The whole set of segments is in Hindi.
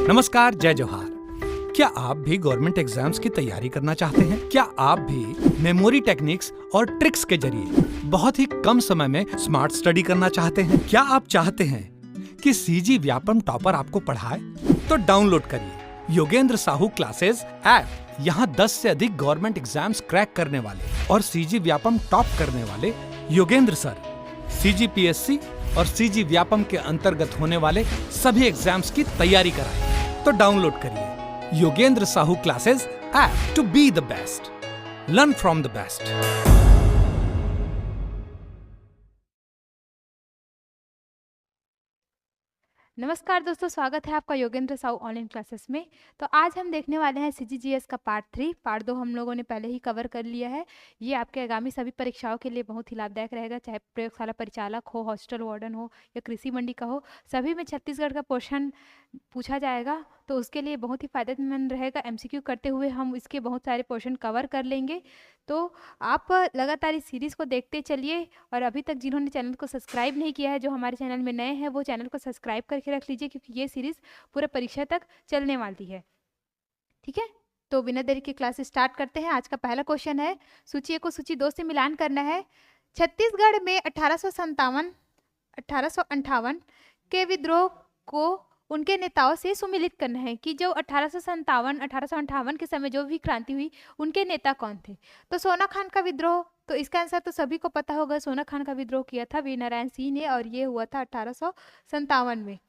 नमस्कार, जय जोहार। क्या आप भी गवर्नमेंट एग्जाम्स की तैयारी करना चाहते हैं? क्या आप भी मेमोरी टेक्निक्स और ट्रिक्स के जरिए बहुत ही कम समय में स्मार्ट स्टडी करना चाहते हैं? क्या आप चाहते हैं कि सीजी व्यापम टॉपर आपको पढ़ाए? तो डाउनलोड करिए योगेंद्र साहू क्लासेस ऐप। यहाँ 10 से अधिक गवर्नमेंट एग्जाम्स क्रैक करने वाले और सीजी व्यापम टॉप करने वाले योगेंद्र सर CGPSC और सीजी व्यापम के अंतर्गत होने वाले सभी एग्जाम्स की तैयारी कराएं। तो डाउनलोड करिए Yogendra Sahu classes app to be the best, learn from the best. नमस्कार दोस्तों, स्वागत है आपका योगेंद्र साहू ऑनलाइन क्लासेस में। तो आज हम देखने वाले हैं CGGS का पार्ट 3। पार्ट 2 हम लोगों ने पहले ही कवर कर लिया है। ये आपके आगामी सभी परीक्षाओं के लिए बहुत ही लाभदायक रहेगा, चाहे प्रयोगशाला परिचालक हो, हॉस्टल वार्डन हो या कृषि मंडी का हो। सभी में छत्तीसगढ़ का पोर्शन पूछा जाएगा, तो उसके लिए बहुत ही फायदेमंद रहेगा। MCQ करते हुए हम इसके बहुत सारे पोर्शन कवर कर लेंगे। तो आप लगातार इस सीरीज़ को देखते चलिए, और अभी तक जिन्होंने चैनल को सब्सक्राइब नहीं किया है, जो हमारे चैनल में नए हैं, वो चैनल को सब्सक्राइब करके रख लीजिए, क्योंकि ये सीरीज़ पूरे परीक्षा तक चलने वाली है। ठीक है, तो बिना देरी के क्लास स्टार्ट करते हैं। आज का पहला क्वेश्चन है, सूची को सूची 2 से मिलान करना है। छत्तीसगढ़ में 1858 के विद्रोह को उनके नेताओं से सुमिलित करना है कि जो 1858 के समय जो भी क्रांति हुई, उनके नेता कौन थे। तो सोना खान का विद्रोह, तो इसका आंसर तो सभी को पता होगा। सोना खान का विद्रोह किया था वीर नारायण सिंह ने, और ये हुआ था 1857 में।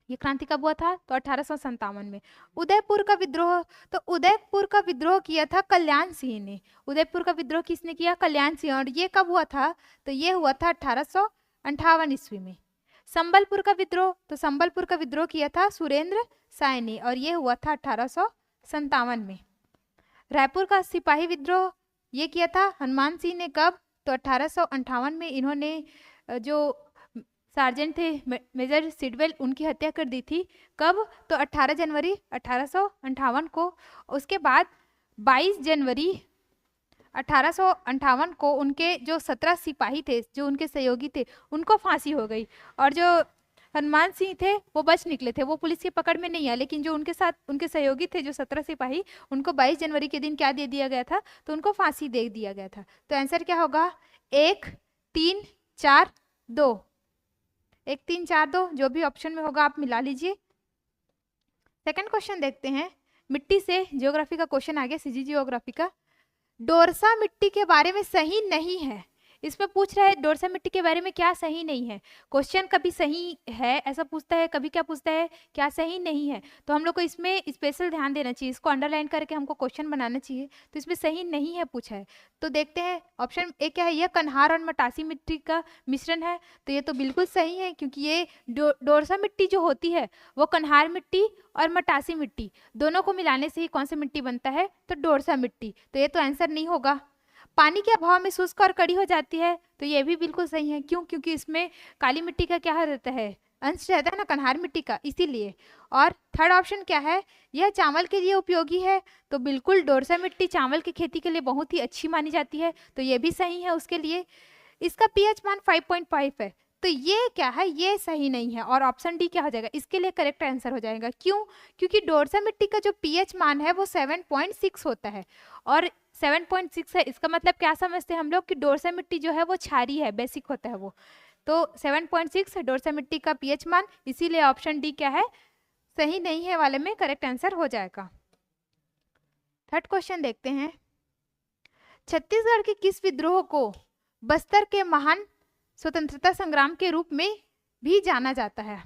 ये क्रांति कब हुआ था? तो 1857 में। उदयपुर का विद्रोह, तो उदयपुर का विद्रोह किया था कल्याण सिंह ने। उदयपुर का विद्रोह किसने किया? कल्याण सिंह। और ये कब हुआ था? तो ये हुआ था 1858 ईस्वी में। संबलपुर का विद्रोह, तो संबलपुर का विद्रोह किया था सुरेंद्र साय ने, और ये हुआ था 1857 में। रायपुर का सिपाही विद्रोह ये किया था हनुमान सिंह ने। कब? तो 1858 में। इन्होंने जो सार्जेंट थे मेजर सिडवेल, उनकी हत्या कर दी थी। कब? तो 18 जनवरी 1858 को। उसके बाद 22 जनवरी 1858 को उनके जो 17 सिपाही थे, जो उनके सहयोगी थे, उनको फांसी हो गई। और जो हनुमान सिंह थे वो बच निकले थे, वो पुलिस की पकड़ में नहीं आए, लेकिन जो उनके साथ उनके सहयोगी थे, जो 17 सिपाही, उनको 22 जनवरी के दिन क्या दे दिया गया था? तो उनको फांसी दे दिया गया था। तो आंसर क्या होगा? 1, 3, 4, 2। 1, 3, 4, 2 जो भी ऑप्शन में होगा आप मिला लीजिए। सेकंड क्वेश्चन देखते हैं। मिट्टी से ज्योग्राफी का क्वेश्चन आ गया, CG ज्योग्राफी का। डोरसा मिट्टी के बारे में सही नहीं है। इसमें पूछ रहा है डोरसा मिट्टी के बारे में क्या सही नहीं है। क्वेश्चन कभी सही है ऐसा पूछता है, कभी क्या पूछता है, क्या सही नहीं है। तो हम लोग को इसमें स्पेशल ध्यान देना चाहिए, इसको अंडरलाइन करके हमको क्वेश्चन बनाना चाहिए। तो इसमें सही नहीं है पूछा है। तो देखते हैं ऑप्शन ए क्या है। यह कन्हार और मटासी मिट्टी का मिश्रण है। तो ये तो बिल्कुल सही है, क्योंकि ये डोरसा मिट्टी जो होती है वो कन्हार मिट्टी और मटासी मिट्टी दोनों को मिलाने से ही कौन सी मिट्टी बनता है? तो डोरसा मिट्टी। तो ये तो आंसर नहीं होगा। पानी के अभाव में शुष्क और कड़ी हो जाती है। तो ये भी बिल्कुल सही है। क्यों? क्योंकि इसमें काली मिट्टी का क्या रहता है? अंश रहता है ना, कन्हार मिट्टी का, इसीलिए। और थर्ड ऑप्शन क्या है? यह चावल के लिए उपयोगी है। तो बिल्कुल डोरसा मिट्टी चावल की खेती के लिए बहुत ही अच्छी मानी जाती है। तो ये भी सही है उसके लिए। इसका pH मान 5.5 है। तो ये क्या है? ये सही नहीं है। और ऑप्शन डी क्या हो जाएगा? इसके लिए करेक्ट आंसर हो जाएगा। क्यों? क्योंकि डोरसा मिट्टी का जो pH मान है वो 7.6 होता है, और 7.6 है। इसका मतलब क्या समझते हैं हम लोग कि डोरसा मिट्टी जो है वो क्षारीय है, बेसिक होता है वो। तो 7.6 डोरसा मिट्टी का pH मान, इसीलिए ऑप्शन डी क्या है? सही नहीं है वाले में करेक्ट आंसर हो जाएगा। थर्ड क्वेश्चन देखते हैं। छत्तीसगढ़ के किस विद्रोह को बस्तर के महान स्वतंत्रता संग्राम के रूप में भी जाना जाता है?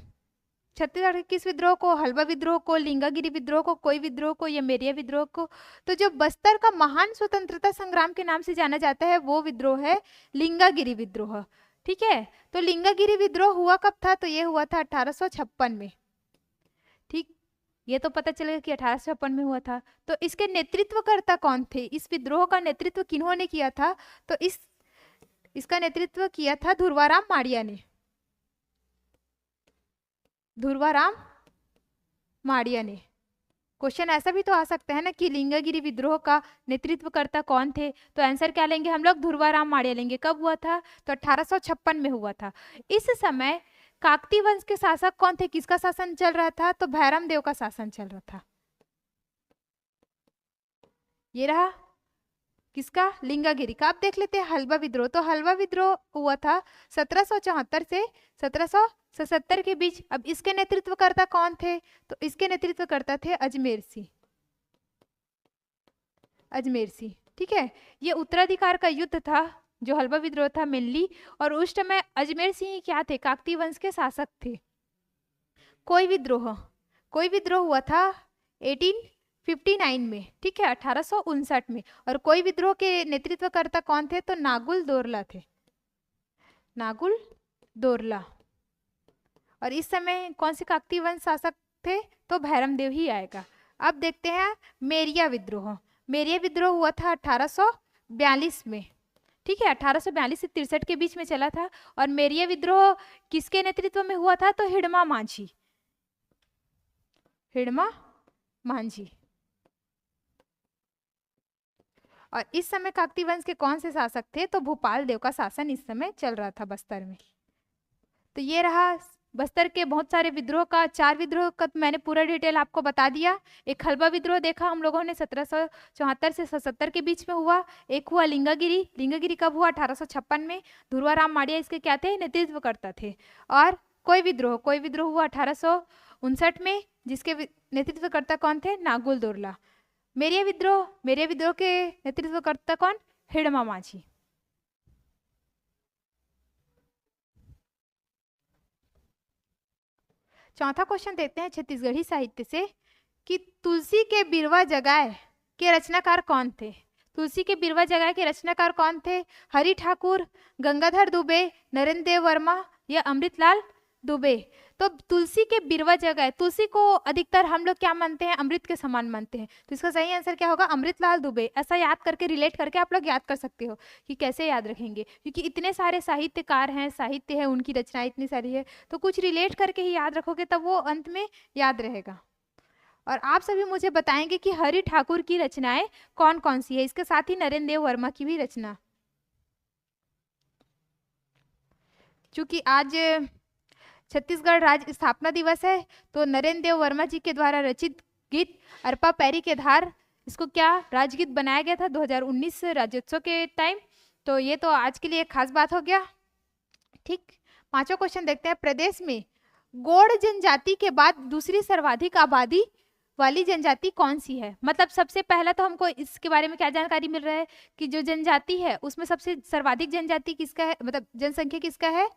छत्तीसगढ़ के किस विद्रोह को? हलवा विद्रोह को, लिंगागिरी विद्रोह को, कोई विद्रोह को, या मेरिया विद्रोह को? तो जो बस्तर का महान स्वतंत्रता संग्राम के नाम से जाना जाता है वो विद्रोह है लिंगागिरी विद्रोह। ठीक है, तो लिंगागिरी विद्रोह हुआ कब था? तो ये हुआ था 1856 में। ठीक, ये तो पता चलेगा कि 1856 में हुआ था। तो इसके नेतृत्वकर्ता कौन थे? इस विद्रोह का नेतृत्व किन्होंने किया था? तो इसका नेतृत्व किया था धुर्वाराम माड़िया ने। धुर्वाराम माड़िया ने। क्वेश्चन ऐसा भी तो आ सकता है ना कि लिंगागिरी विद्रोह का नेतृत्वकर्ता कौन थे? तो आंसर क्या लेंगे हम लोग? धुर्वाराम माड़िया लेंगे। कब हुआ था? तो 1856 में हुआ था। इस समय काकतीय वंश के शासक कौन थे, किसका शासन चल रहा था, तो भैरम देव का शासन चल रहा था। ये रहा किसका, लिंगागिरी का। अब देख लेते हैं हलवा विद्रोह। तो हलवा विद्रोह हुआ था 1774 से 1777 के बीच। अब इसके नेतृत्वकर्ता कौन थे, तो इसके नेतृत्वकर्ता थे अजमेर सिंह। अजमेर सिंह, ठीक है। ये उत्तराधिकार का युद्ध था जो हलवा विद्रोह था मेनली, और उस समय अजमेर सिंह क्या थे, काकतीय वंश के शासक थे। कोई विद्रोह हुआ था 1859 में, ठीक है, 1859 में। और कोई विद्रोह के नेतृत्वकर्ता कौन थे, तो नागुल दोरला थे, नागुल दोरला। और इस समय कौन से काकतीय वंश शासक थे, तो भैरम देव ही आएगा। अब देखते हैं मेरिया विद्रोह। मेरिया विद्रोह हुआ था 1842 में, ठीक है, 1842 से 63 के बीच में चला था। और मेरिया विद्रोह किसके नेतृत्व में हुआ था, तो हिडमा माझी, हिडमा माझी। और इस समय काकतीय वंश के कौन से शासक थे, तो भूपाल देव का शासन इस समय चल रहा था बस्तर में। तो ये रहा बस्तर के बहुत सारे विद्रोह का, 4 विद्रोह का मैंने पूरा डिटेल आपको बता दिया। एक हलवा विद्रोह देखा हम लोगों ने 1774 से 1777 के बीच में हुआ। एक हुआ लिंगागिरी। लिंगागिरी कब हुआ, 1856 में। धुरवाराम माड़िया इसके क्या थे, नेतृत्वकर्ता थे। और कोई विद्रोह हुआ 1859 में, जिसके नेतृत्वकर्ता कौन थे, नागुल दोरला। मेरिया विद्रोह के नेतृत्वकर्ता कौन, हिडमा माझी। चौथा क्वेश्चन देखते हैं छत्तीसगढ़ी साहित्य से कि तुलसी के बिरवा जगाए के रचनाकार कौन थे। तुलसी के बिरवा जगाए के रचनाकार कौन थे, हरि ठाकुर, गंगाधर दुबे, नरेंद्र देव वर्मा या अमृतलाल दुबे। तो तुलसी के बिरवा जगाए, तुलसी को अधिकतर हम लोग क्या मानते हैं, अमृत के समान मानते हैं। तो इसका सही आंसर क्या होगा, अमृतलाल दुबे। ऐसा याद करके, रिलेट करके आप लोग याद कर सकते हो कि कैसे याद रखेंगे, क्योंकि इतने सारे साहित्यकार हैं, साहित्य है, उनकी रचनाएं इतनी सारी है, तो कुछ रिलेट करके ही याद रखोगे तब वो अंत में याद रहेगा। और आप सभी मुझे बताएंगे कि हरि ठाकुर की रचनाएं कौन कौन सी है, इसके साथ ही नरेंद्र देव वर्मा की भी रचना। चूंकि आज छत्तीसगढ़ राज्य स्थापना दिवस है, तो नरेंद्र देव वर्मा जी के द्वारा रचित गीत अरपा पैरी के धार, इसको क्या राजगीत बनाया गया था 2019 राज्योत्सव के टाइम। तो ये तो आज के लिए एक खास बात हो गया, ठीक। 5वां क्वेश्चन देखते हैं। प्रदेश में गोंड जनजाति के बाद दूसरी सर्वाधिक आबादी वाली जनजाति कौन सी है। मतलब सबसे पहला तो हमको इसके बारे में क्या जानकारी मिल रहा है कि जो जनजाति है उसमें सबसे सर्वाधिक जनजाति किसका है, मतलब जनसंख्या किसका है,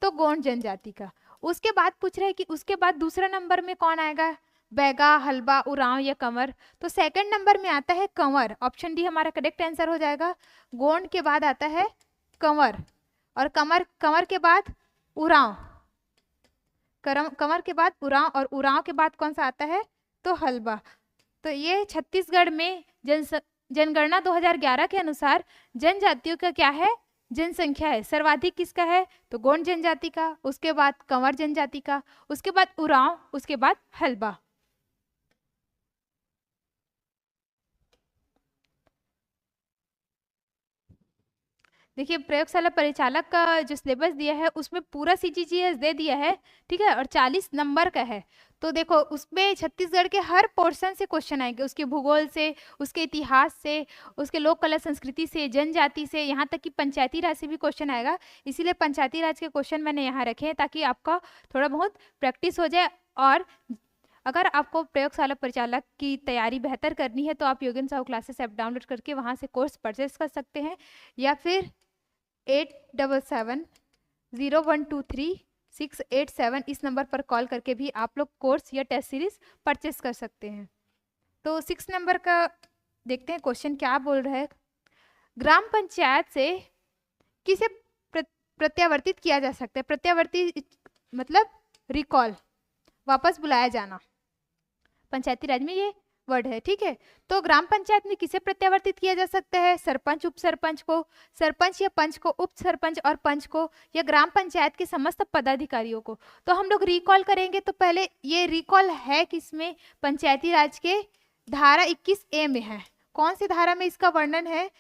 तो गोंड जनजाति का। उसके बाद पूछ रहे हैं कि उसके बाद दूसरा नंबर में कौन आएगा, बैगा, हलबा, उरांव या कंवर। तो सेकंड नंबर में आता है कंवर। ऑप्शन डी हमारा करेक्ट आंसर हो जाएगा। गोंड के बाद आता है कंवर, और कंवर के बाद उरांव, कंवर के बाद उरांव, और उरांव के बाद कौन सा आता है, तो हलबा। तो ये छत्तीसगढ़ में जनगणना 2011 के अनुसार जनजातियों का क्या है, जनसंख्या है। सर्वाधिक किसका है, तो गोंड जनजाति का, उसके बाद कंवर जनजाति का, उसके बाद उरांव, उसके बाद हलबा। देखिए प्रयोगशाला परिचालक का जो सिलेबस दिया है उसमें पूरा CGCS दे दिया है, ठीक है, और 40 नंबर का है। तो देखो उसमें छत्तीसगढ़ के हर पोर्शन से क्वेश्चन आएंगे, उसके भूगोल से, उसके इतिहास से, उसके लोक कला संस्कृति से, जनजाति से, यहाँ तक कि पंचायती राज से भी क्वेश्चन आएगा। इसीलिए पंचायती राज के क्वेश्चन मैंने यहाँ रखे हैं ताकि आपका थोड़ा बहुत प्रैक्टिस हो जाए। और अगर आपको प्रयोगशाला परिचालक की तैयारी बेहतर करनी है तो आप योगेन साहू क्लासेस ऐप डाउनलोड करके वहाँ से कोर्स परचेस कर सकते हैं, या फिर 8770123687 इस नंबर पर कॉल करके भी आप लोग कोर्स या टेस्ट सीरीज परचेस कर सकते हैं। तो 6 नंबर का देखते हैं क्वेश्चन क्या बोल रहा है। ग्राम पंचायत से किसे प्रत्यावर्तित किया जा सकता है। प्रत्यावर्तित मतलब रिकॉल, वापस बुलाया जाना, पंचायती राज में ये वर्ड है, ठीक है। तो ग्राम पंचायत में किसे प्रत्यावर्तित किया जा सकता है, सरपंच, उप सरपंच को, सरपंच या पंच को, उप सरपंच और पंच को, या ग्राम पंचायत के समस्त पदाधिकारियों को। तो हम लोग रिकॉल करेंगे तो पहले ये रिकॉल है किसमें, पंचायती राज के धारा 21A में है। कौन सी धारा में इसका वर्णन है,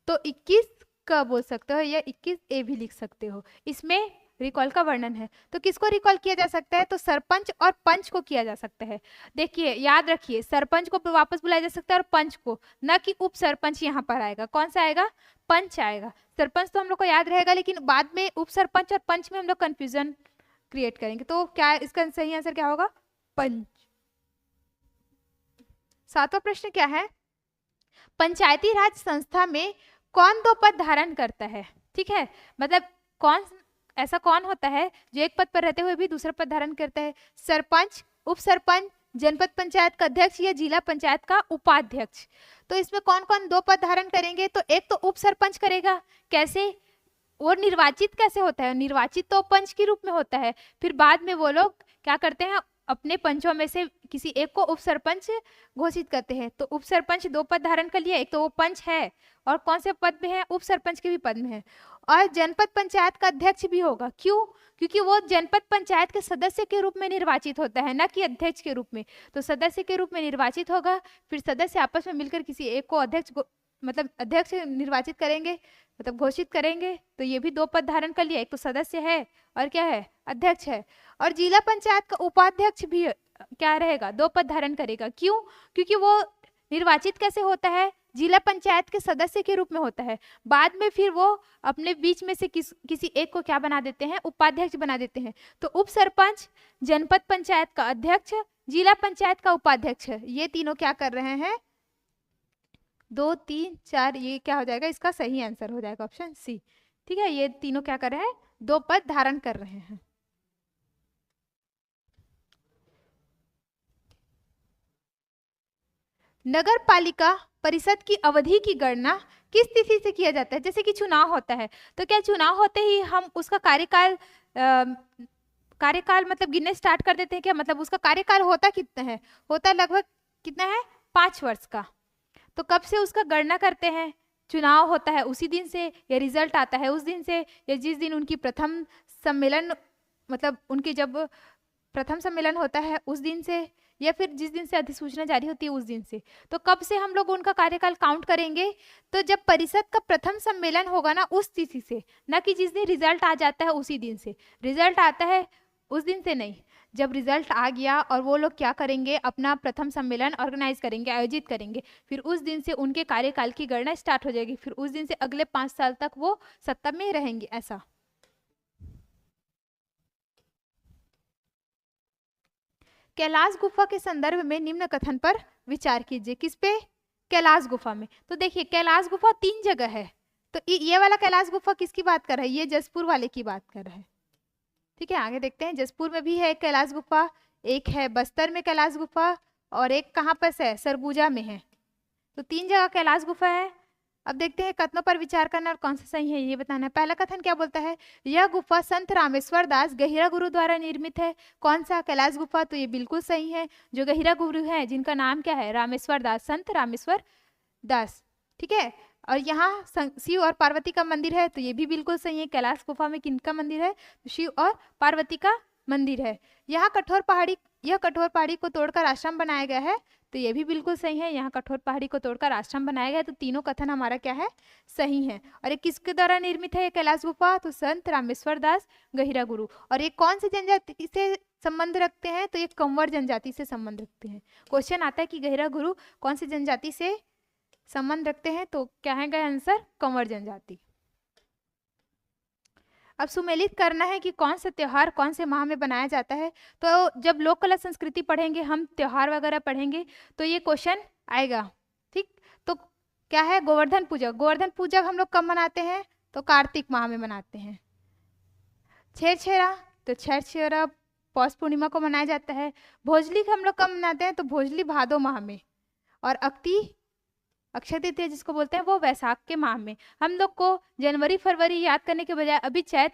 तो 21 का बोल सकते हो या 21A भी लिख सकते हो। इसमें रिकॉल का वर्णन है। तो किसको रिकॉल किया जा सकता है? तो सरपंच और पंच को किया जा सकता है। देखिए याद रखिए, सरपंच को वापस बुलाया जा सकता है और पंच को, ना कि उप सरपंच यहाँ पर आएगा। कौन सा आएगा? पंच आएगा। सरपंच तो हम लोग को याद रहेगा, लेकिन बाद में उप सरपंच और पंच में हम लोग कंफ्यूजन क्रिएट करेंगे। तो क्या इसका सही आंसर क्या होगा? पंच। 7वां प्रश्न क्या है? पंचायती राज संस्था में कौन दो पद धारण करता है? ठीक है, मतलब कौन, ऐसा कौन होता है जो एक पद पर रहते हुए भी दूसरा पद धारण करता है? सरपंच, उप सरपंच, जनपद पंचायत का अध्यक्ष या जिला पंचायत का उपाध्यक्ष। तो इसमें कौन कौन दो पद धारण करेंगे? तो एक तो उप सरपंच करेगा। कैसे? वो निर्वाचित कैसे होता है? निर्वाचित तो पंच के रूप में होता है, फिर बाद में वो लोग क्या करते हैं, अपने पंचों में से किसी एक को उप सरपंच घोषित करते हैं। तो उप सरपंच दो पद धारण कर लिया, एक तो वो पंच है और कौन से पद में है? उप सरपंच के भी पद में है। और जनपद पंचायत का अध्यक्ष भी होगा। क्यों? क्योंकि वो जनपद पंचायत के सदस्य के रूप में निर्वाचित होता है, ना कि अध्यक्ष के रूप में। तो सदस्य के रूप में निर्वाचित होगा, फिर सदस्य आपस में मिलकर किसी एक को मतलब अध्यक्ष निर्वाचित करेंगे, मतलब घोषित करेंगे। तो ये भी दो पद धारण कर लिया, एक तो सदस्य है और क्या है? अध्यक्ष है। और जिला पंचायत का उपाध्यक्ष भी क्या रहेगा? दो पद धारण करेगा। क्यों? क्योंकि वो निर्वाचित कैसे होता है? जिला पंचायत के सदस्य के रूप में होता है, बाद में फिर वो अपने बीच में से किसी एक को क्या बना देते हैं? उपाध्यक्ष बना देते हैं। तो उप सरपंच, जनपद पंचायत का अध्यक्ष, जिला पंचायत का उपाध्यक्ष, ये तीनों क्या कर रहे हैं? 2, 3, 4, ये क्या हो जाएगा? इसका सही आंसर हो जाएगा ऑप्शन सी। ठीक है, ये तीनों क्या कर रहे हैं? दो पद धारण कर रहे हैं। नगर पालिका परिषद की अवधि की गणना किस तिथि से किया जाता है? जैसे कि चुनाव होता है, तो क्या चुनाव होते ही हम उसका कार्यकाल मतलब गिनने स्टार्ट कर देते हैं क्या? मतलब उसका कार्यकाल होता कितना है? होता लगभग कितना है? 5 वर्ष का। तो कब से उसका गणना करते हैं? चुनाव होता है उसी दिन से, या रिजल्ट आता है उस दिन से, या जिस दिन उनकी प्रथम सम्मेलन, मतलब उनकी जब प्रथम सम्मेलन होता है उस दिन से, या फिर जिस दिन से अधिसूचना जारी होती है उस दिन से। तो कब से हम लोग उनका कार्यकाल काउंट करेंगे? तो जब परिषद का प्रथम सम्मेलन होगा ना, उस तिथि से, ना कि जिस दिन रिजल्ट आ जाता है उसी दिन से। रिजल्ट आता है उस दिन से नहीं, जब रिजल्ट आ गया और वो लोग क्या करेंगे? अपना प्रथम सम्मेलन ऑर्गेनाइज करेंगे, आयोजित करेंगे, फिर उस दिन से उनके कार्यकाल की गणना स्टार्ट हो जाएगी। फिर उस दिन से अगले 5 साल तक वो सत्ता में रहेंगे, ऐसा। कैलाश गुफा के संदर्भ में निम्न कथन पर विचार कीजिए। किस पे? कैलाश गुफा में। तो देखिए कैलाश गुफा 3 जगह है। तो ये वाला कैलाश गुफा किसकी बात कर रहा है? ये जसपुर वाले की बात कर रहा है। ठीक है, आगे देखते हैं। जसपुर में भी है एक कैलाश गुफा, एक है बस्तर में कैलाश गुफा, और एक कहाँ पर है? सरगुजा में है। तो 3 जगह कैलाश गुफा है। अब देखते हैं कथनों पर विचार करना और कौन सा सही है ये बताना है। पहला कथन क्या बोलता है? यह गुफा संत रामेश्वर दास गहिरा गुरु द्वारा निर्मित है। कौन सा? कैलाश गुफा। तो ये बिल्कुल सही है। जो गहिरा गुरु है जिनका नाम क्या है? रामेश्वर दास, संत रामेश्वर दास। ठीक है, और यहाँ शिव और पार्वती का मंदिर है, तो ये भी बिल्कुल सही है। कैलाश गुफा में किनका मंदिर है? शिव और पार्वती का मंदिर है। यहाँ कठोर पहाड़ी को तोड़कर आश्रम बनाया गया है, तो ये भी बिल्कुल सही है। यहाँ कठोर पहाड़ी को तोड़कर आश्रम बनाया गया है। तो तीनों कथन हमारा क्या है? सही है। और ये किसके द्वारा निर्मित है ये कैलाश गुफा? तो संत रामेश्वर दास गहिरा गुरु। और ये कौन सी जनजाति से संबंध रखते हैं? तो ये कंवर जनजाति से संबंध रखते हैं। क्वेश्चन आता है कि गहिरा गुरु कौन सी जनजाति से संबंध रखते हैं? तो क्या है आंसर? कंवर जनजाति। अब सुमेलित करना है कि कौन सा त्योहार कौन से माह में बनाया जाता है। तो जब लोक कला संस्कृति पढ़ेंगे, हम त्योहार वगैरह पढ़ेंगे, तो ये क्वेश्चन आएगा। ठीक, तो क्या है? गोवर्धन पूजा। गोवर्धन पूजा हम लोग कब मनाते हैं? तो कार्तिक माह में मनाते हैं। छेरछेरा, तो छेरछेरा पौष पूर्णिमा को मनाया जाता है। भोजली हम लोग कब मनाते हैं? तो भोजली भादो माह में। और अक्षय तृतीया जिसको बोलते हैं वो वैसाख के माह में। हम लोग को जनवरी फरवरी याद करने के बजाय अभी चैत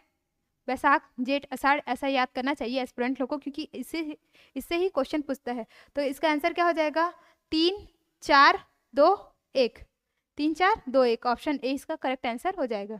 वैसाख जेठ आषाढ़ ऐसा याद करना चाहिए एस्पिरेंट लोगों को, क्योंकि इससे ही क्वेश्चन पूछता है। तो इसका आंसर क्या हो जाएगा? 3 4 2 1। 3 4 2 1 ऑप्शन ए इसका करेक्ट आंसर हो जाएगा।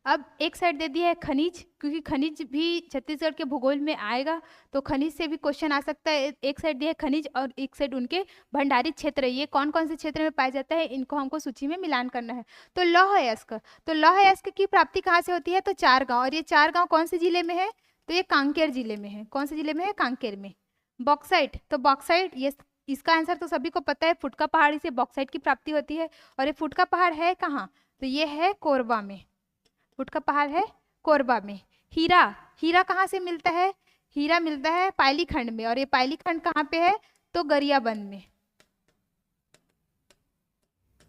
अब एक साइड दे दिया है खनिज, क्योंकि खनिज भी छत्तीसगढ़ के भूगोल में आएगा, तो खनिज से भी क्वेश्चन आ सकता है। एक साइड दिया है खनिज और एक साइड उनके भंडारित क्षेत्र, ये कौन कौन से क्षेत्र में पाया जाता है, इनको हमको सूची में मिलान करना है। तो लौह अयस्क, तो लौह अयस्क की प्राप्ति कहाँ से होती है, तो 4 गाँव, और ये 4 गाँव कौन से जिले में है, तो ये कांकेर जिले में है। कौन से जिले में है, कांकेर में। बॉक्साइट, तो बॉक्साइट, ये इसका आंसर तो सभी को पता है, फुटका पहाड़ी से बॉक्साइट की प्राप्ति होती है, और ये फुटका पहाड़ है कहाँ, तो ये है कोरबा में, फुटका पहाड़ है कोरबा में। हीरा, हीरा कहाँ से मिलता है, हीरा मिलता है पायली खंड में, और ये पायली खंड कहाँ पे है, तो गरियाबंद में,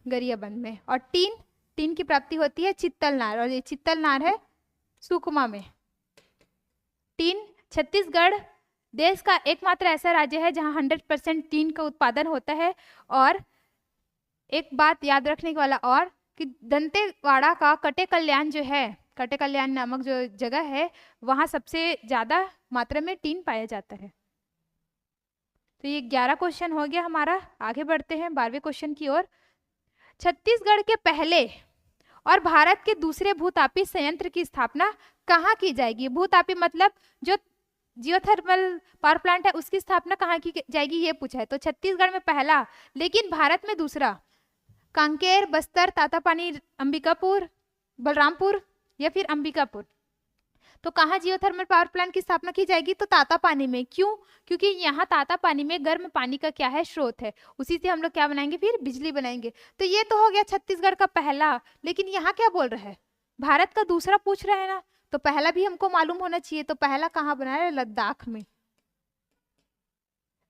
गरियाबंद में। और टीन, टीन की प्राप्ति होती है चित्तलनार, और ये चित्तलनार है सुकमा में। टीन, छत्तीसगढ़ देश का एकमात्र ऐसा राज्य है जहां 100% टीन का उत्पादन होता है। और एक बात याद रखने वाला और कि दंतेवाड़ा का कटे कल्याण जो है, कटे कल्याण नामक जो जगह है, वहां सबसे ज्यादा मात्रा में टीन पाया जाता है। तो ये 11 क्वेश्चन हो गया हमारा। आगे बढ़ते हैं 12वें क्वेश्चन की ओर। छत्तीसगढ़ के पहले और भारत के दूसरे भूतापी संयंत्र की स्थापना कहाँ की जाएगी। भूतापी मतलब जो जियोथर्मल पावर प्लांट है, उसकी स्थापना कहाँ की जाएगी, ये पूछा है। तो छत्तीसगढ़ में पहला, लेकिन भारत में दूसरा, कांकेर, बस्तर, तातापानी, अंबिकापुर, बलरामपुर या फिर अंबिकापुर। तो कहाँ जियोथर्मल पावर प्लांट की स्थापना की जाएगी, तो तातापानी में। क्यों, क्योंकि यहाँ तातापानी में गर्म पानी का क्या है, स्रोत है, उसी से हम लोग क्या बनाएंगे, फिर बिजली बनाएंगे। तो ये तो हो गया छत्तीसगढ़ का पहला, लेकिन यहाँ क्या बोल रहा है, भारत का दूसरा पूछ रहा है ना, तो पहला भी हमको मालूम होना चाहिए। तो पहला कहाँ बना है, लद्दाख में।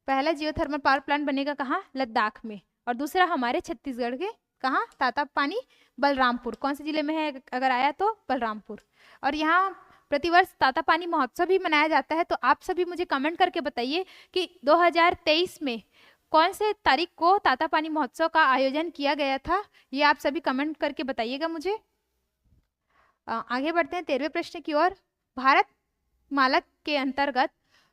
पहला जियोथर्मल पावर प्लांट बनेगा कहाँ, लद्दाख में। और दूसरा हमारे छत्तीसगढ़ के कहाँ, तातापानी, बलरामपुर। कौन से जिले में है अगर आया तो, बलरामपुर। और यहाँ प्रतिवर्ष तातापानी महोत्सव भी मनाया जाता है। तो आप सभी मुझे कमेंट करके बताइए कि 2023 में कौन से तारीख को तातापानी महोत्सव का आयोजन किया गया था, ये आप सभी कमेंट करके बताइएगा मुझे। आगे बढ़ते हैं 13वें प्रश्न की ओर। भारत माला के अंतर्गत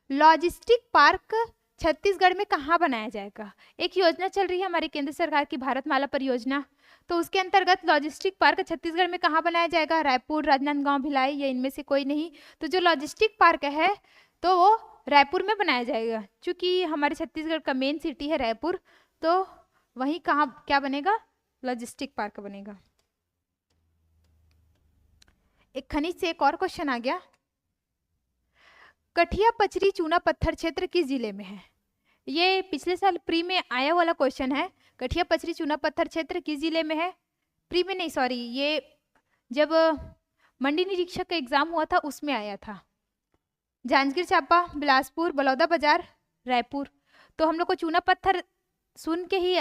लॉजिस्टिक पार्क छत्तीसगढ़ में कहाँ बनाया जाएगा। एक योजना चल रही है हमारी केंद्र सरकार की, भारत माला परियोजना, तो उसके अंतर्गत लॉजिस्टिक पार्क छत्तीसगढ़ में कहाँ बनाया जाएगा, रायपुर, राजनांदगांव, भिलाई, या इनमें से कोई नहीं। तो जो लॉजिस्टिक पार्क है तो वो रायपुर में बनाया जाएगा, क्योंकि हमारे छत्तीसगढ़ का मेन सिटी है रायपुर, तो वहीं कहाँ क्या बनेगा, लॉजिस्टिक पार्क बनेगा। एक खनिज से एक और क्वेश्चन आ गया। कठिया पचरी चूना पत्थर क्षेत्र किस जिले में है। ये पिछले साल प्री में आया वाला क्वेश्चन है। कठिया पचरी चूना पत्थर क्षेत्र किस जिले में है, प्री में नहीं, सॉरी, ये जब मंडी निरीक्षक का एग्जाम हुआ था उसमें आया था। जांजगीर चांपा, बिलासपुर, बलौदाबाजार, रायपुर। तो हम लोग को चूना पत्थर सुन के ही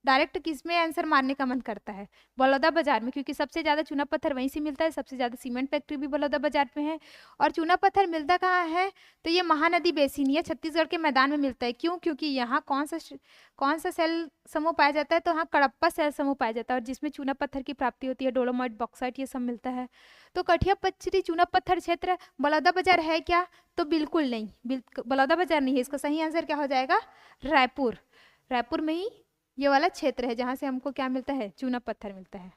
डायरेक्ट किस में आंसर मारने का मन करता है, बलौदाबाजार में, क्योंकि सबसे ज़्यादा चूना पत्थर वहीं से मिलता है। सबसे ज़्यादा सीमेंट फैक्ट्री भी बलौदाबाजार में है। और चूना पत्थर मिलता कहाँ है, तो ये महानदी बेसिन या छत्तीसगढ़ के मैदान में मिलता है। क्यों, क्योंकि यहाँ कौन सा सेल समूह पाया जाता है, तो यहाँ कडप्पा सेल समूह पाया जाता है, और जिसमें चूना पत्थर की प्राप्ति होती है, डोलोमाइट, बॉक्साइट, ये सब मिलता है। तो कठिया पचरी चूना पत्थर क्षेत्र बलौदाबाजार है क्या, तो बिल्कुल नहीं, बलौदाबाजार नहीं है। इसका सही आंसर क्या हो जाएगा, रायपुर। रायपुर में ही ये वाला क्षेत्र है जहां से हमको क्या मिलता है, चूना पत्थर मिलता है।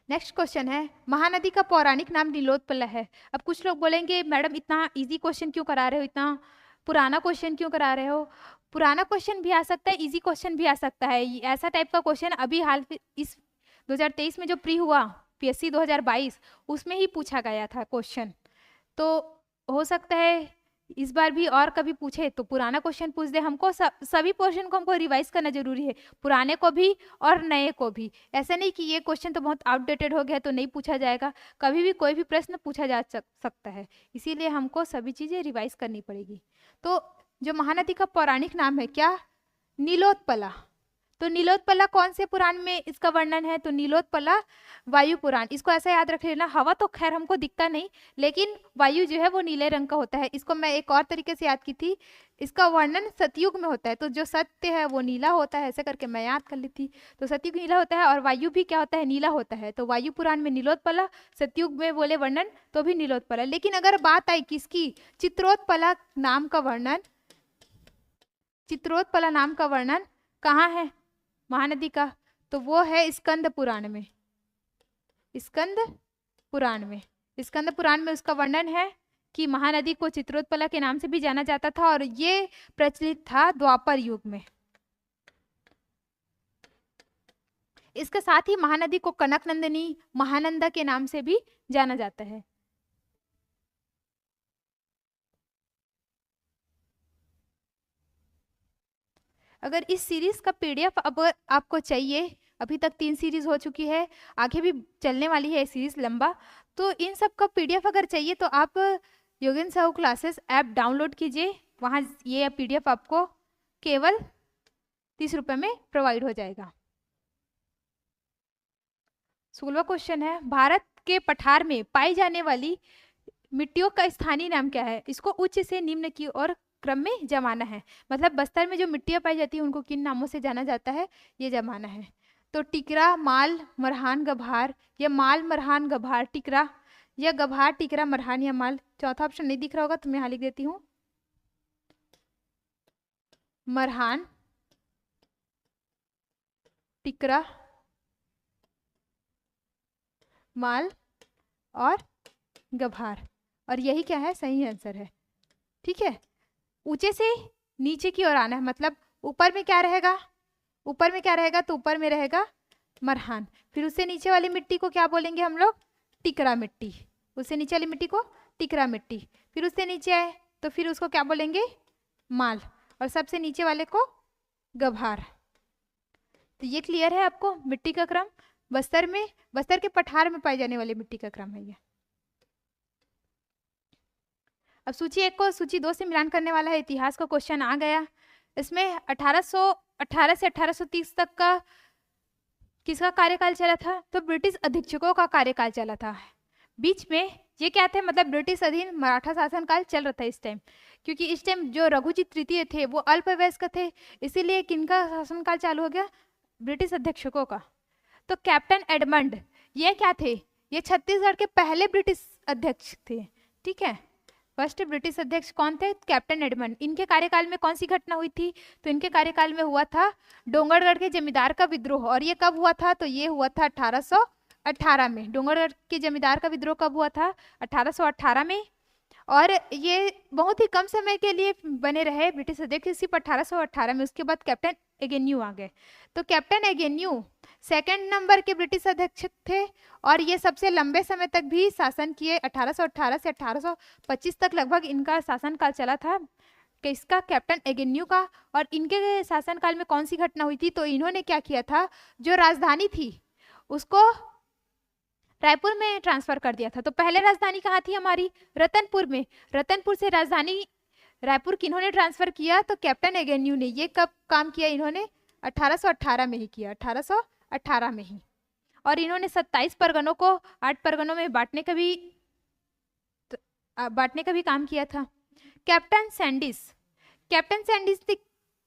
नेक्स्ट क्वेश्चन है, महानदी का पौराणिक नाम नीलोत्पला है। अब कुछ लोग बोलेंगे मैडम इतना इजी क्वेश्चन क्यों करा रहे हो, इतना पुराना क्वेश्चन क्यों करा रहे हो। पुराना क्वेश्चन भी आ सकता है, इजी क्वेश्चन भी आ सकता है। ऐसा टाइप का क्वेश्चन अभी हाल इस 2023 में जो प्री हुआ पीएससी 2022 उसमें ही पूछा गया था क्वेश्चन। तो हो सकता है इस बार भी और कभी पूछे तो पुराना क्वेश्चन पूछ दे। हमको सभी क्वेश्चन को हमको रिवाइज करना जरूरी है, पुराने को भी और नए को भी। ऐसा नहीं कि ये क्वेश्चन तो बहुत आउटडेटेड हो गया तो नहीं पूछा जाएगा, कभी भी कोई भी प्रश्न पूछा जा सकता है, इसीलिए हमको सभी चीज़ें रिवाइज करनी पड़ेगी। तो जो महानदी का पौराणिक नाम है क्या, नीलोत्पला। तो नीलोत्पला कौन से पुराण में इसका वर्णन है, तो नीलोत्पला वायु पुराण। इसको ऐसा याद रख लेना, हवा तो खैर हमको दिखता नहीं, लेकिन वायु जो है वो नीले रंग का होता है। इसको मैं एक और तरीके से याद की थी, इसका वर्णन सतयुग में होता है। तो जो सत्य है वो नीला होता है, ऐसे करके मैं याद कर ली थी। तो सतयुग नीला होता है और वायु भी क्या होता है, नीला होता है। तो वायु पुराण में नीलोत्पला, सतयुग में बोले वर्णन तो भी नीलोत्पला। लेकिन अगर बात आई किसकी, चित्रोत्पला नाम का वर्णन, चित्रोत्पला नाम का वर्णन कहाँ है, महानदी का, तो वो है स्कंद पुराण में। स्कंद पुराण में, स्कंद पुराण में उसका वर्णन है कि महानदी को चित्रोत्पला के नाम से भी जाना जाता था और ये प्रचलित था द्वापर युग में। इसके साथ ही महानदी को कनक नंदिनी, महानंदा के नाम से भी जाना जाता है। अगर इस सीरीज का पीडीएफ अब आपको चाहिए, अभी तक 3 सीरीज हो चुकी है, आगे भी चलने वाली है सीरीज लंबा, तो इन सब का पीडीएफ अगर चाहिए तो आप Yogendra Sahu classes app download कीजिए, वहाँ ये पीडीएफ आपको केवल 30 रुपये में प्रोवाइड हो जाएगा। 16वां क्वेश्चन है, भारत के पठार में पाई जाने वाली मिट्टियों का स्थानीय नाम क्या है? इसको उच्च से निम्न की ओर क्रम में जमाना है। मतलब बस्तर में जो मिट्टियां पाई जाती है उनको किन नामों से जाना जाता है, ये जमाना है। तो टिकरा, माल, मरहान, गभार, या माल, मरहान, गभार, टिकरा, या गभार, टिकरा, मरहान या माल। चौथा ऑप्शन नहीं दिख रहा होगा तो मैं यहाँ लिख देती हूँ, मरहान, टिकरा, माल और गभार, और यही क्या है, सही आंसर है। ठीक है, ऊंचे से नीचे की ओर आना है, मतलब ऊपर में क्या रहेगा, ऊपर में क्या रहेगा, तो ऊपर में रहेगा मरहान, फिर उससे नीचे वाली मिट्टी को क्या बोलेंगे हम लोग, टिकरा मिट्टी, उससे नीचे वाली मिट्टी को टिकरा मिट्टी, फिर उससे नीचे आए तो फिर उसको क्या बोलेंगे, माल, और सबसे नीचे वाले को गभार। तो ये क्लियर है आपको, मिट्टी का क्रम बस्तर में, बस्तर के पठार में पाई जाने वाली मिट्टी का क्रम है ये। अब सूची 1 को सूची 2 से मिलान करने वाला है, इतिहास का क्वेश्चन आ गया। इसमें 1818 से 1830 तक का किसका कार्यकाल चला था, तो ब्रिटिश अधीक्षकों का कार्यकाल चला था। बीच में ये क्या थे, मतलब ब्रिटिश अधीन मराठा शासनकाल चल रहा था इस टाइम, क्योंकि इस टाइम जो रघुजी तृतीय थे वो अल्पवयस्क थे, इसीलिए किनका शासनकाल चालू हो गया, ब्रिटिश अधीक्षकों का। तो कैप्टन एडमंड ये क्या थे, ये छत्तीसगढ़ के पहले ब्रिटिश अध्यक्ष थे। ठीक है, फर्स्ट ब्रिटिश अध्यक्ष कौन थे, कैप्टन एडमंड। इनके कार्यकाल में कौन सी घटना हुई थी, तो इनके कार्यकाल में हुआ था डोंगरगढ़ के जमींदार का विद्रोह, और ये कब हुआ था, तो ये हुआ था 1818 में। डोंगरगढ़ के जमींदार का विद्रोह कब हुआ था, 1818 में, और ये बहुत ही कम समय के लिए बने रहे ब्रिटिश अध्यक्ष, सिर्फ 1818 में। उसके बाद कैप्टन एगेन्यू आ गए। तो कैप्टन एगेन्यू सेकंड नंबर के ब्रिटिश अध्यक्ष थे, और ये सबसे लंबे समय तक भी शासन किए, 1818 से 1825 तक लगभग इनका शासनकाल चला था, किसका, कैप्टन एगेन्यू का। और इनके शासनकाल में कौन सी घटना हुई थी, तो इन्होंने क्या किया था, जो राजधानी थी उसको रायपुर में ट्रांसफर कर दिया था। तो पहले राजधानी कहाँ थी हमारी, रतनपुर में, रतनपुर से राजधानी रायपुर किन्होंने ट्रांसफर किया, तो कैप्टन एगेन्यू ने। ये कब काम किया इन्होंने, 1818 में ही किया, 1818 में ही। और इन्होंने 27 परगनों को 8 परगनों में बांटने का भी काम किया था। कैप्टन सैंडिस, कैप्टन सैंडिस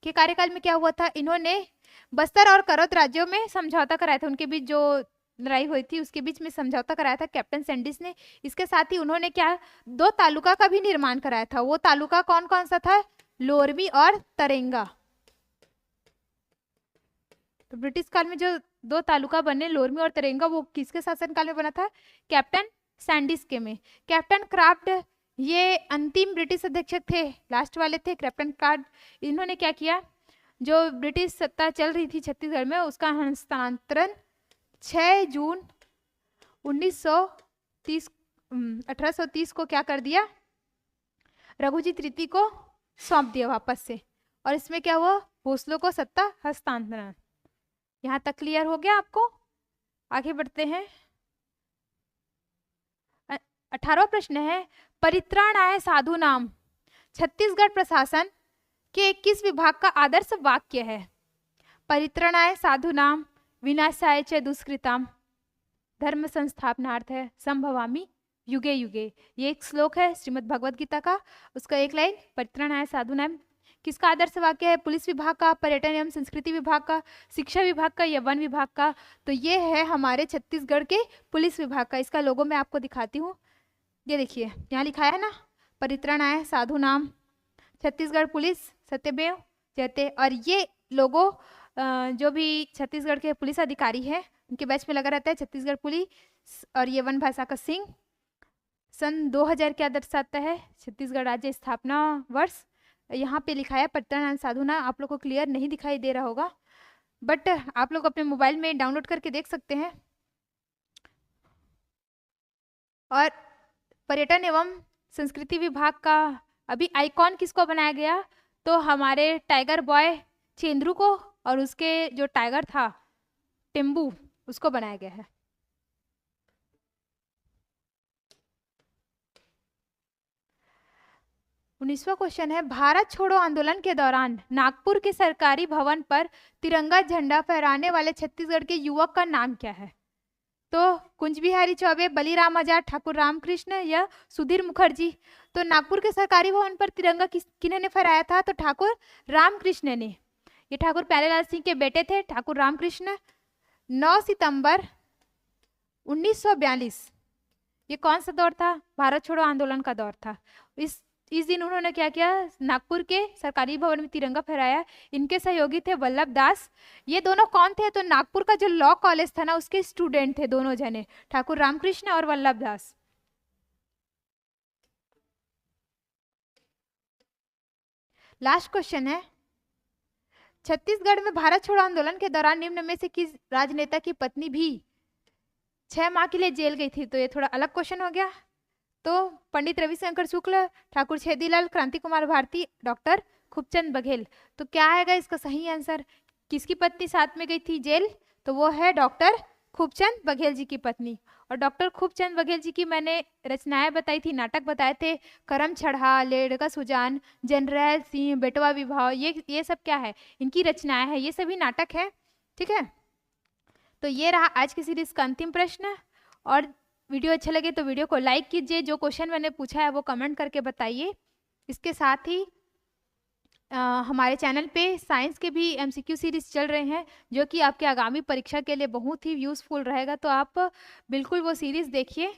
के कार्यकाल में क्या हुआ था, इन्होंने बस्तर और करौद राज्यों में समझौता कराया था, उनके बीच जो लड़ाई हुई थी उसके बीच में समझौता कराया था कैप्टन सैंडिस ने। इसके साथ ही उन्होंने क्या, 2 तालुका का भी निर्माण कराया था। वो तालुका कौन कौन सा था, लोरमी और तरेंगा। तो ब्रिटिश काल में जो 2 तालुका बने, लोरमी और तरेंगा, वो किसके शासनकाल में बना था, कैप्टन सैंडिस के में। कैप्टन क्राफ्ट ये अंतिम ब्रिटिश अध्यक्ष थे, लास्ट वाले थे कैप्टन क्राफ्ट। इन्होंने क्या किया, जो ब्रिटिश सत्ता चल रही थी छत्तीसगढ़ में उसका हस्तांतरण 6 जून 1830 को क्या कर दिया, रघुजी तृतीय को सौंप दिया वापस से। और इसमें क्या हुआ, भोसले को सत्ता हस्तांतरण। यहाँ तक क्लियर हो गया आपको, आगे बढ़ते हैं। 18वां प्रश्न है, परित्राणाय साधु नाम छत्तीसगढ़ प्रशासन के किस विभाग का आदर्श वाक्य है। परित्राणाय साधु नाम विनाशाय च दुष्कृताम धर्म संस्थापनार्थ है संभवामि युगे युगे। ये एक श्लोक है श्रीमद् भगवद गीता का, उसका एक लाइन, परित्राणाय साधु नाम किसका आदर्श वाक्य है, पुलिस विभाग का, पर्यटन एवं संस्कृति विभाग का, शिक्षा विभाग का या वन विभाग का। तो ये है हमारे छत्तीसगढ़ के पुलिस विभाग का। इसका लोगो मैं आपको दिखाती हूँ, ये देखिए यहाँ लिखा है ना, परित्राणाय साधु नाम छत्तीसगढ़ पुलिस सत्यमेव जयते। और ये लोगो जो भी छत्तीसगढ़ के पुलिस अधिकारी हैं उनके बैच में लगा रहता है छत्तीसगढ़ पुलिस, और ये वन भाषा का सिंह। सन 2000 क्या दर्शाता है छत्तीसगढ़ राज्य स्थापना वर्ष। यहाँ पे लिखा है पट्टन साधुना, आप लोग को क्लियर नहीं दिखाई दे रहा होगा, बट आप लोग अपने मोबाइल में डाउनलोड करके देख सकते हैं। और पर्यटन एवं संस्कृति विभाग का अभी आइकॉन किसको बनाया गया, तो हमारे टाइगर बॉय चेंद्रू को, और उसके जो टाइगर था टेम्बू उसको बनाया गया है। उन्नीसवां क्वेश्चन है, भारत छोड़ो आंदोलन के दौरान नागपुर के सरकारी भवन पर तिरंगा झंडा फहराने वाले छत्तीसगढ़ के युवक का नाम क्या है, तो कुंज बिहारी चौबे, बलीराम आजाद, ठाकुर रामकृष्ण या सुधीर मुखर्जी। तो नागपुर के सरकारी भवन पर तिरंगा किन्होंने फहराया था, तो ठाकुर रामकृष्ण ने। ये ठाकुर प्यारेलाल सिंह के बेटे थे ठाकुर रामकृष्ण। 9 सितंबर 1942, ये कौन सा दौर था, भारत छोड़ो आंदोलन का दौर था। इस दिन उन्होंने क्या किया, नागपुर के सरकारी भवन में तिरंगा फहराया। इनके सहयोगी थे वल्लभ दास। ये दोनों कौन थे, तो नागपुर का जो लॉ कॉलेज था ना उसके स्टूडेंट थे दोनों जने, ठाकुर रामकृष्ण और वल्लभ दास। लास्ट क्वेश्चन है, छत्तीसगढ़ में भारत छोड़ो आंदोलन के दौरान निम्न में से किस राजनेता की पत्नी भी 6 माह के लिए जेल गई थी, तो ये थोड़ा अलग क्वेश्चन हो गया। तो पंडित रविशंकर शुक्ल, ठाकुर छेदीलाल, क्रांति कुमार भारती, डॉक्टर खूबचंद बघेल। तो क्या आएगा इसका सही आंसर, किसकी पत्नी साथ में गई थी जेल, तो वो है डॉक्टर खूबचंद बघेल जी की पत्नी। और डॉक्टर खूबचंद बघेल जी की मैंने रचनाएं बताई थी, नाटक बताए थे, करम चढ़ा, लेड़का सुजान, जनरल सिंह, बेटवा विभाव, ये सब क्या है, इनकी रचनाएं हैं, ये सभी नाटक है। ठीक है, तो ये रहा आज की सीरीज का अंतिम प्रश्न। और वीडियो अच्छा लगे तो वीडियो को लाइक कीजिए, जो क्वेश्चन मैंने पूछा है वो कमेंट करके बताइए। इसके साथ ही हमारे चैनल पे साइंस के भी MCQ सीरीज चल रहे हैं, जो कि आपके आगामी परीक्षा के लिए बहुत ही यूज़फुल रहेगा, तो आप बिल्कुल वो सीरीज़ देखिए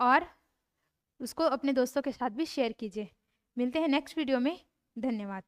और उसको अपने दोस्तों के साथ भी शेयर कीजिए। मिलते हैं नेक्स्ट वीडियो में, धन्यवाद।